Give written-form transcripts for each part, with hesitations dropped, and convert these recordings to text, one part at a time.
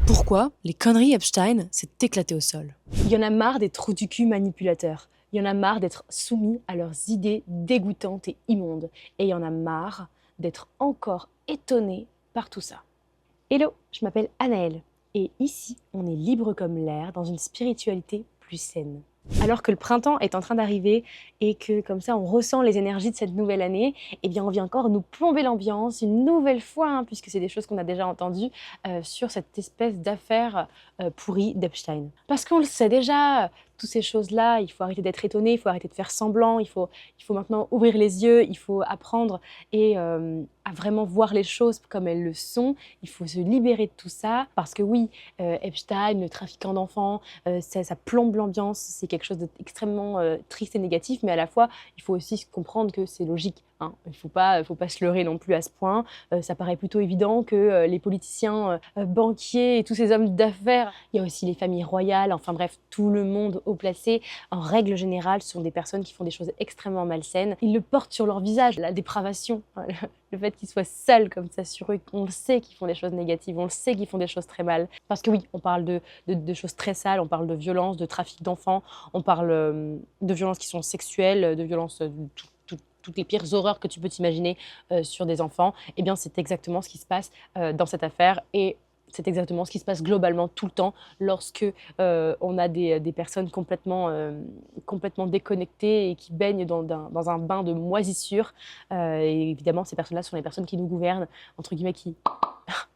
Pourquoi les conneries Epstein s'est éclaté au sol? Il y en a marre des trous du cul manipulateurs. Il y en a marre d'être soumis à leurs idées dégoûtantes et immondes. Et il y en a marre d'être encore étonné par tout ça. Hello, je m'appelle Anaëlle. Et ici, on est libre comme l'air dans une spiritualité plus saine. Alors que le printemps est en train d'arriver et que comme ça on ressent les énergies de cette nouvelle année, eh bien on vient encore nous plomber l'ambiance une nouvelle fois, puisque c'est des choses qu'on a déjà entendues sur cette espèce d'affaire pourrie d'Epstein. Parce qu'on le sait déjà, toutes ces choses-là, il faut arrêter d'être étonné, il faut arrêter de faire semblant, il faut maintenant ouvrir les yeux, il faut apprendre à vraiment voir les choses comme elles le sont. Il faut se libérer de tout ça, parce que oui, Epstein, le trafiquant d'enfants, ça plombe l'ambiance, c'est quelque chose d'extrêmement triste et négatif, mais à la fois, il faut aussi comprendre que c'est logique. Il ne faut pas se leurrer non plus à ce point. Ça paraît plutôt évident que les politiciens, banquiers et tous ces hommes d'affaires, il y a aussi les familles royales, enfin bref, tout le monde haut placé, en règle générale, ce sont des personnes qui font des choses extrêmement malsaines. Ils le portent sur leur visage, la dépravation, le fait qu'ils soient sales comme ça sur eux. On le sait qu'ils font des choses négatives, on le sait qu'ils font des choses très mal. Parce que oui, on parle de choses très sales, on parle de violence, de trafic d'enfants, on parle de violences qui sont sexuelles, de violences toutes les pires horreurs que tu peux t'imaginer sur des enfants. Eh bien, c'est exactement ce qui se passe dans cette affaire, et c'est exactement ce qui se passe globalement tout le temps lorsque on a des personnes complètement déconnectées et qui baignent dans un bain de moisissure. Et évidemment, ces personnes-là sont les personnes qui nous gouvernent, entre guillemets, qui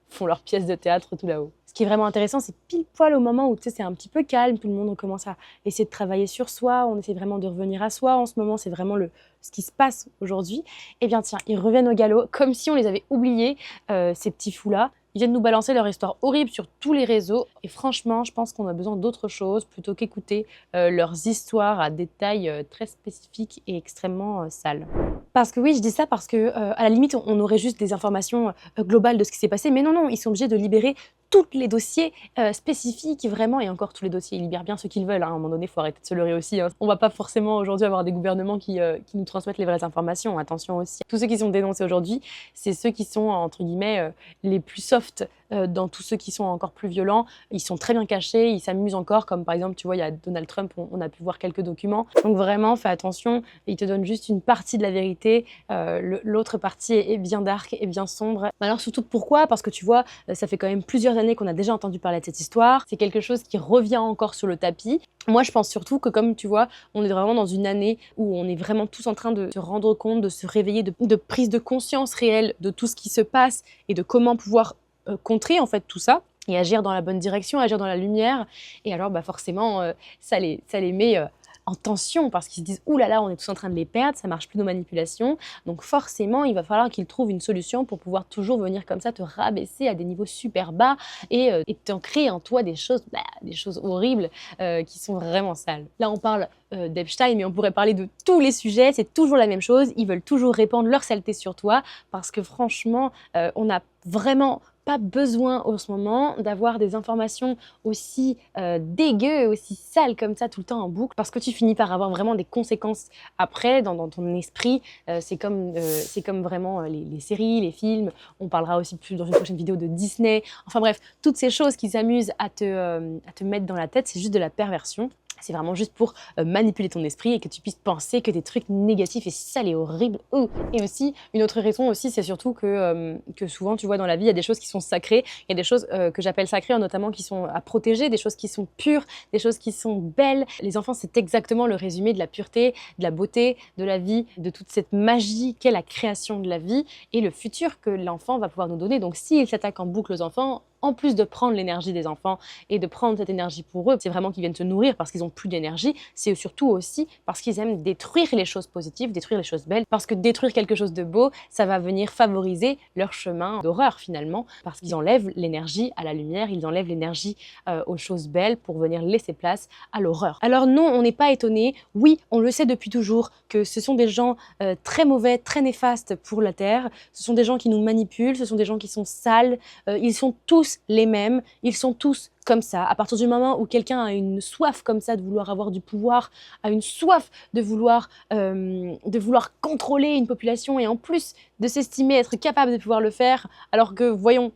font leur pièce de théâtre tout là-haut. Ce qui est vraiment intéressant, c'est pile poil au moment où c'est un petit peu calme, tout le monde commence à essayer de travailler sur soi, on essaie vraiment de revenir à soi. En ce moment, c'est vraiment ce qui se passe aujourd'hui. Eh bien tiens, ils reviennent au galop, comme si on les avait oubliés, ces petits fous-là. Ils viennent nous balancer leur histoire horrible sur tous les réseaux. Et franchement, je pense qu'on a besoin d'autre chose plutôt qu'écouter leurs histoires à détails très spécifiques et extrêmement sales. Parce que oui, je dis ça parce que à la limite, on aurait juste des informations globales de ce qui s'est passé. Mais non, ils sont obligés de libérer tous les dossiers spécifiques, vraiment. Et encore, tous les dossiers, ils libèrent bien ce qu'ils veulent. À un moment donné, il faut arrêter de se leurrer aussi. On va pas forcément aujourd'hui avoir des gouvernements qui nous transmettent les vraies informations. Attention aussi. Tous ceux qui sont dénoncés aujourd'hui, c'est ceux qui sont, entre guillemets, les plus soft dans tous ceux qui sont encore plus violents. Ils sont très bien cachés, ils s'amusent encore. Comme par exemple, tu vois, il y a Donald Trump, on a pu voir quelques documents. Donc vraiment, fais attention. Ils te donnent juste une partie de la vérité. L'autre partie est bien dark et bien sombre. Alors surtout pourquoi? Parce que tu vois, ça fait quand même plusieurs années qu'on a déjà entendu parler de cette histoire. C'est quelque chose qui revient encore sur le tapis. Moi, je pense surtout que, comme tu vois, on est vraiment dans une année où on est vraiment tous en train de se rendre compte, de se réveiller, de prise de conscience réelle de tout ce qui se passe et de comment pouvoir contrer en fait tout ça et agir dans la bonne direction, agir dans la lumière. Et alors, forcément, ça les met en tension, parce qu'ils se disent « Ouh là là, on est tous en train de les perdre, ça marche plus nos manipulations ». Donc forcément, il va falloir qu'ils trouvent une solution pour pouvoir toujours venir comme ça te rabaisser à des niveaux super bas et t'ancrer en toi des choses horribles qui sont vraiment sales. Là, on parle d'Epstein, mais on pourrait parler de tous les sujets, c'est toujours la même chose. Ils veulent toujours répandre leur saleté sur toi, parce que franchement, on n'a vraiment pas besoin en ce moment d'avoir des informations aussi dégueu, aussi sales comme ça tout le temps en boucle, parce que tu finis par avoir vraiment des conséquences après dans ton esprit. C'est comme vraiment les séries, les films. On parlera aussi plus dans une prochaine vidéo de Disney. Enfin bref, toutes ces choses qui s'amusent à te mettre dans la tête, c'est juste de la perversion. C'est vraiment juste pour manipuler ton esprit et que tu puisses penser que des trucs négatifs et sales et horribles. Et aussi, une autre raison aussi, c'est surtout que souvent, tu vois, dans la vie, il y a des choses qui sont sacrées. Il y a des choses que j'appelle sacrées, notamment qui sont à protéger, des choses qui sont pures, des choses qui sont belles. Les enfants, c'est exactement le résumé de la pureté, de la beauté, de la vie, de toute cette magie qu'est la création de la vie et le futur que l'enfant va pouvoir nous donner. Donc, s'il s'attaque en boucle aux enfants, en plus de prendre l'énergie des enfants et de prendre cette énergie pour eux, c'est vraiment qu'ils viennent se nourrir parce qu'ils n'ont plus d'énergie, c'est surtout aussi parce qu'ils aiment détruire les choses positives, détruire les choses belles, parce que détruire quelque chose de beau, ça va venir favoriser leur chemin d'horreur finalement, parce qu'ils enlèvent l'énergie à la lumière, ils enlèvent l'énergie aux choses belles pour venir laisser place à l'horreur. Alors non, on n'est pas étonné, oui, on le sait depuis toujours que ce sont des gens très mauvais, très néfastes pour la Terre, ce sont des gens qui nous manipulent, ce sont des gens qui sont sales, ils sont tous les mêmes, ils sont tous comme ça. À partir du moment où quelqu'un a une soif comme ça de vouloir avoir du pouvoir, a une soif de vouloir contrôler une population et en plus de s'estimer être capable de pouvoir le faire, alors que voyons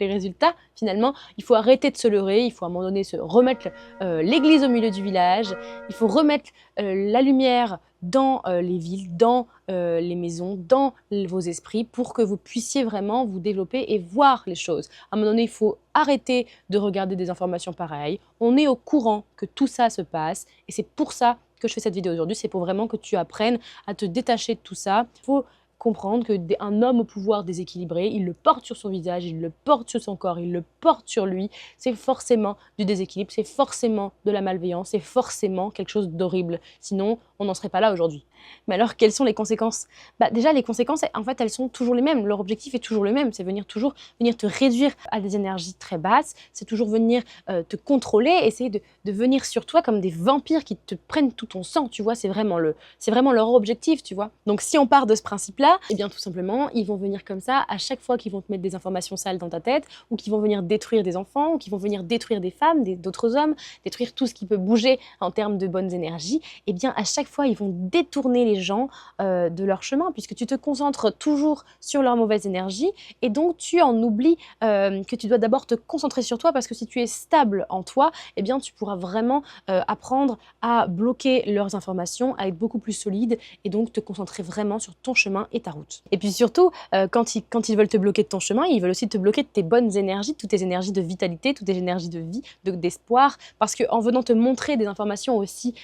les résultats, finalement, il faut arrêter de se leurrer, il faut à un moment donné se remettre l'église au milieu du village, il faut remettre la lumière dans les villes, dans les maisons, dans vos esprits, pour que vous puissiez vraiment vous développer et voir les choses. À un moment donné, il faut arrêter de regarder des informations pareilles. On est au courant que tout ça se passe, et c'est pour ça que je fais cette vidéo aujourd'hui, c'est pour vraiment que tu apprennes à te détacher de tout ça. Il faut comprendre qu'un homme au pouvoir déséquilibré, il le porte sur son visage, il le porte sur son corps, il le porte sur lui, c'est forcément du déséquilibre, c'est forcément de la malveillance, c'est forcément quelque chose d'horrible. Sinon, on n'en serait pas là aujourd'hui. Mais alors, quelles sont les conséquences? Déjà, les conséquences, en fait, elles sont toujours les mêmes. Leur objectif est toujours le même, c'est toujours venir te réduire à des énergies très basses, c'est toujours venir te contrôler, essayer de venir sur toi comme des vampires qui te prennent tout ton sang, tu vois, c'est vraiment leur objectif, tu vois. Donc, si on part de ce principe-là, eh bien, tout simplement, ils vont venir comme ça, à chaque fois qu'ils vont te mettre des informations sales dans ta tête, ou qu'ils vont venir détruire des enfants, ou qu'ils vont venir détruire des femmes, d'autres hommes, détruire tout ce qui peut bouger en termes de bonnes énergies, eh bien, à chaque fois, ils vont détourner les gens de leur chemin, puisque tu te concentres toujours sur leur mauvaise énergie, et donc tu en oublies que tu dois d'abord te concentrer sur toi, parce que si tu es stable en toi, eh bien, tu pourras vraiment apprendre à bloquer leurs informations, à être beaucoup plus solide, et donc te concentrer vraiment sur ton chemin et ta route. Et puis surtout, quand ils veulent te bloquer de ton chemin, ils veulent aussi te bloquer de tes bonnes énergies, toutes tes énergies de vitalité, toutes tes énergies de vie, d'espoir, parce qu'en venant te montrer des informations aussi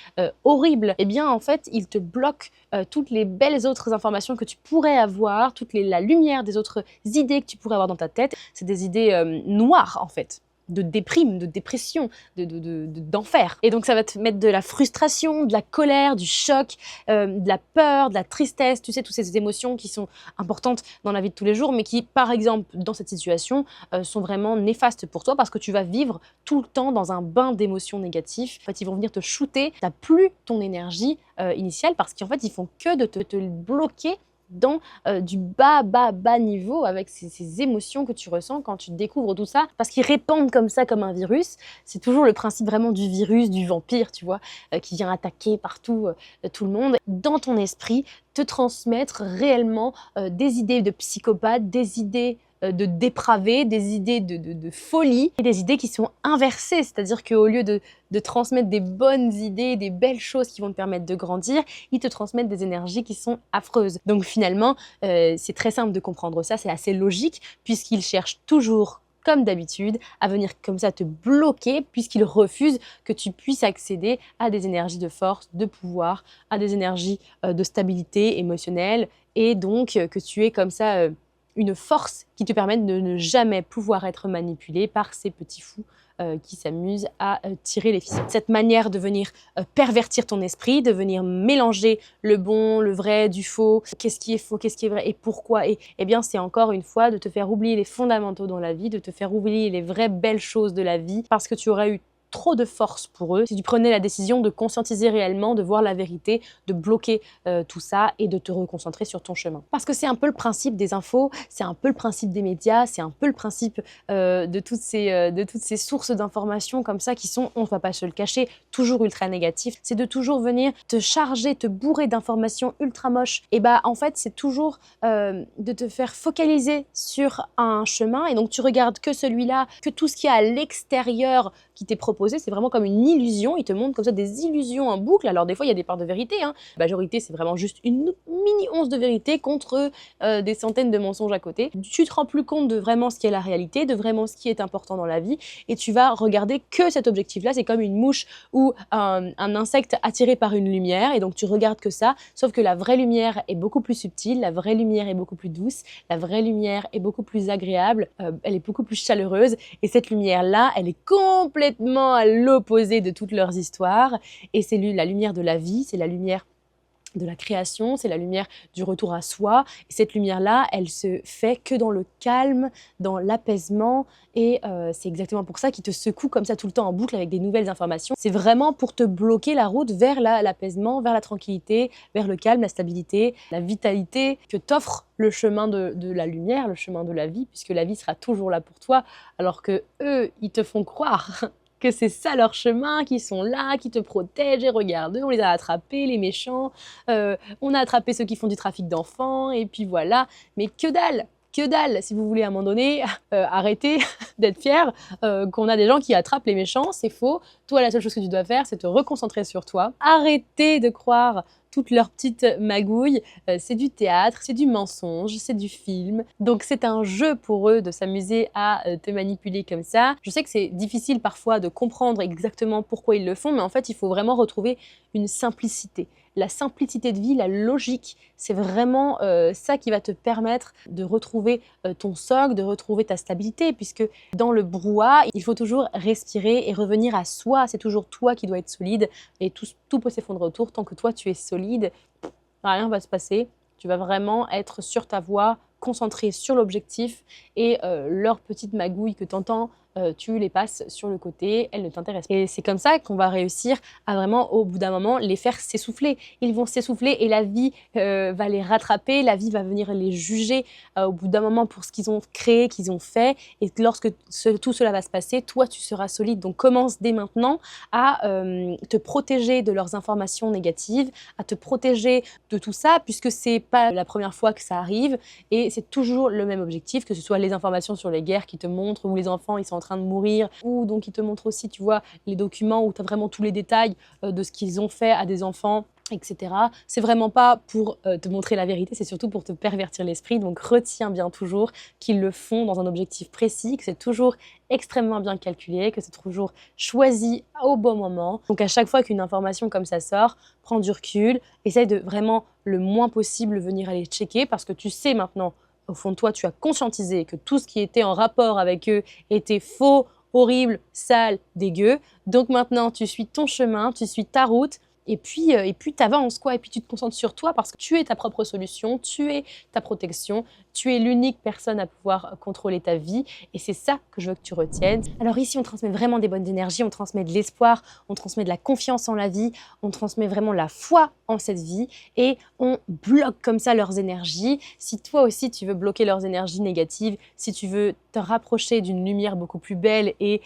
horribles, eh bien en fait, ils te bloquent toutes les belles autres informations que tu pourrais avoir, la lumière des autres idées que tu pourrais avoir dans ta tête. C'est des idées noires en fait, de déprime, de dépression, d'enfer. Et donc ça va te mettre de la frustration, de la colère, du choc, de la peur, de la tristesse, tu sais, toutes ces émotions qui sont importantes dans la vie de tous les jours, mais qui, par exemple, dans cette situation, sont vraiment néfastes pour toi, parce que tu vas vivre tout le temps dans un bain d'émotions négatives. En fait, ils vont venir te shooter, tu n'as plus ton énergie initiale, parce qu'en fait, ils font que de te bloquer dans du bas niveau, avec ces émotions que tu ressens quand tu découvres tout ça, parce qu'ils répandent comme ça, comme un virus. C'est toujours le principe vraiment du virus, du vampire, tu vois, qui vient attaquer partout tout le monde. Dans ton esprit, te transmettre réellement des idées de psychopathe, des idées de dépravés, des idées de folie, et des idées qui sont inversées, c'est-à-dire qu'au lieu de transmettre des bonnes idées, des belles choses qui vont te permettre de grandir, ils te transmettent des énergies qui sont affreuses. Donc finalement, c'est très simple de comprendre ça, c'est assez logique, puisqu'ils cherchent toujours, comme d'habitude, à venir comme ça te bloquer, puisqu'ils refusent que tu puisses accéder à des énergies de force, de pouvoir, à des énergies de stabilité émotionnelle, et donc que tu aies comme ça une force qui te permette de ne jamais pouvoir être manipulé par ces petits fous qui s'amusent à tirer les ficelles. Cette manière de venir pervertir ton esprit, de venir mélanger le bon, le vrai, du faux, qu'est-ce qui est faux, qu'est-ce qui est vrai et pourquoi. Et eh bien, c'est encore une fois de te faire oublier les fondamentaux dans la vie, de te faire oublier les vraies belles choses de la vie, parce que tu aurais eu trop de force pour eux si tu prenais la décision de conscientiser réellement, de voir la vérité, de bloquer tout ça et de te reconcentrer sur ton chemin. Parce que c'est un peu le principe des infos, c'est un peu le principe des médias, c'est un peu le principe de toutes ces sources d'informations comme ça qui sont, on ne va pas se le cacher, toujours ultra négatives. C'est de toujours venir te charger, te bourrer d'informations ultra moches. Et bah en fait, c'est toujours de te faire focaliser sur un chemin, et donc tu regardes que celui-là, que tout ce qu'il y a à l'extérieur qui t'est proposé, c'est vraiment comme une illusion. Ils te montrent comme ça des illusions en boucle. Alors des fois, il y a des parts de vérité, hein. La majorité, c'est vraiment juste une mini once de vérité contre des centaines de mensonges à côté. Tu te rends plus compte de vraiment ce qui est la réalité, de vraiment ce qui est important dans la vie, et tu vas regarder que cet objectif-là. C'est comme une mouche ou un insecte attiré par une lumière, et donc tu regardes que ça, sauf que la vraie lumière est beaucoup plus subtile, la vraie lumière est beaucoup plus douce, la vraie lumière est beaucoup plus agréable, elle est beaucoup plus chaleureuse, et cette lumière-là, elle est complètement à l'opposé de toutes leurs histoires, et c'est la lumière de la vie, c'est la lumière de la création, c'est la lumière du retour à soi. Et cette lumière-là, elle se fait que dans le calme, dans l'apaisement, et c'est exactement pour ça qu'ils te secouent comme ça tout le temps en boucle avec des nouvelles informations. C'est vraiment pour te bloquer la route vers l'apaisement, vers la tranquillité, vers le calme, la stabilité, la vitalité que t'offre le chemin de la lumière, le chemin de la vie, puisque la vie sera toujours là pour toi, alors que eux, ils te font croire que c'est ça leur chemin, qui sont là, qui te protègent, et regarde, on les a attrapés, les méchants, on a attrapé ceux qui font du trafic d'enfants, et puis voilà. Mais que dalle! Que dalle, si vous voulez à un moment donné arrêter d'être fier qu'on a des gens qui attrapent les méchants, c'est faux. Toi, la seule chose que tu dois faire, c'est te reconcentrer sur toi. Arrêter de croire toutes leurs petites magouilles. C'est du théâtre, c'est du mensonge, c'est du film. Donc c'est un jeu pour eux de s'amuser à te manipuler comme ça. Je sais que c'est difficile parfois de comprendre exactement pourquoi ils le font, mais en fait, il faut vraiment retrouver une simplicité. La simplicité de vie, la logique, c'est vraiment ça qui va te permettre de retrouver ton socle, de retrouver ta stabilité, puisque dans le brouhaha, il faut toujours respirer et revenir à soi. C'est toujours toi qui dois être solide et tout peut s'effondrer autour. Tant que toi, tu es solide, rien va se passer. Tu vas vraiment être sur ta voie, concentré sur l'objectif et leurs petites magouilles que tu entends, tu les passes sur le côté, elles ne t'intéressent pas. Et c'est comme ça qu'on va réussir à vraiment, au bout d'un moment, les faire s'essouffler. Ils vont s'essouffler et la vie va les rattraper, la vie va venir les juger au bout d'un moment pour ce qu'ils ont créé, qu'ils ont fait. Et lorsque tout cela va se passer, toi, tu seras solide. Donc commence dès maintenant à te protéger de leurs informations négatives, à te protéger de tout ça, puisque c'est pas la première fois que ça arrive et c'est toujours le même objectif, que ce soit les informations sur les guerres qui te montrent où les enfants ils sont en train de mourir, ou donc ils te montrent aussi, tu vois, les documents où tu as vraiment tous les détails de ce qu'ils ont fait à des enfants, etc. C'est vraiment pas pour te montrer la vérité, c'est surtout pour te pervertir l'esprit. Donc retiens bien toujours qu'ils le font dans un objectif précis, que c'est toujours extrêmement bien calculé, que c'est toujours choisi au bon moment. Donc à chaque fois qu'une information comme ça sort, prends du recul, essaye de vraiment le moins possible venir aller checker, parce que tu sais maintenant, au fond de toi, tu as conscientisé que tout ce qui était en rapport avec eux était faux, horrible, sale, dégueu. Donc maintenant, tu suis ton chemin, tu suis ta route, et puis tu avances, quoi. Et puis tu te concentres sur toi, parce que tu es ta propre solution, tu es ta protection, tu es l'unique personne à pouvoir contrôler ta vie. Et c'est ça que je veux que tu retiennes. Alors ici, on transmet vraiment des bonnes énergies, on transmet de l'espoir, on transmet de la confiance en la vie, on transmet vraiment la foi en cette vie et on bloque comme ça leurs énergies. Si toi aussi, tu veux bloquer leurs énergies négatives, si tu veux te rapprocher d'une lumière beaucoup plus belle et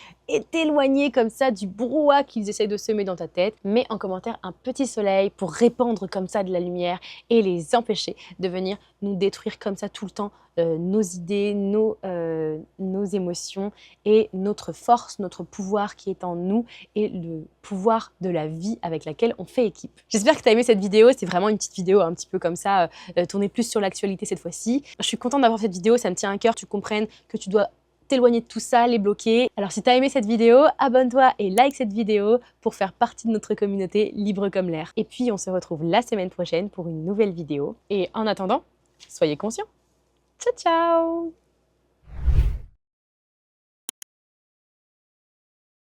t'éloigner comme ça du brouhaha qu'ils essayent de semer dans ta tête, mets en commentaire un petit soleil pour répandre comme ça de la lumière et les empêcher de venir nous détruire comme ça tout le temps nos idées, nos émotions et notre force, notre pouvoir qui est en nous et le pouvoir de la vie avec laquelle on fait équipe. J'espère que tu as aimé cette vidéo, c'est vraiment une petite vidéo un petit peu comme ça, tournée plus sur l'actualité cette fois-ci. Je suis contente d'avoir cette vidéo, ça me tient à cœur, tu comprennes que tu dois t'éloigner de tout ça, les bloquer. Alors si tu as aimé cette vidéo, abonne-toi et like cette vidéo pour faire partie de notre communauté libre comme l'air. Et puis on se retrouve la semaine prochaine pour une nouvelle vidéo. Et en attendant, soyez conscients. Ciao ciao!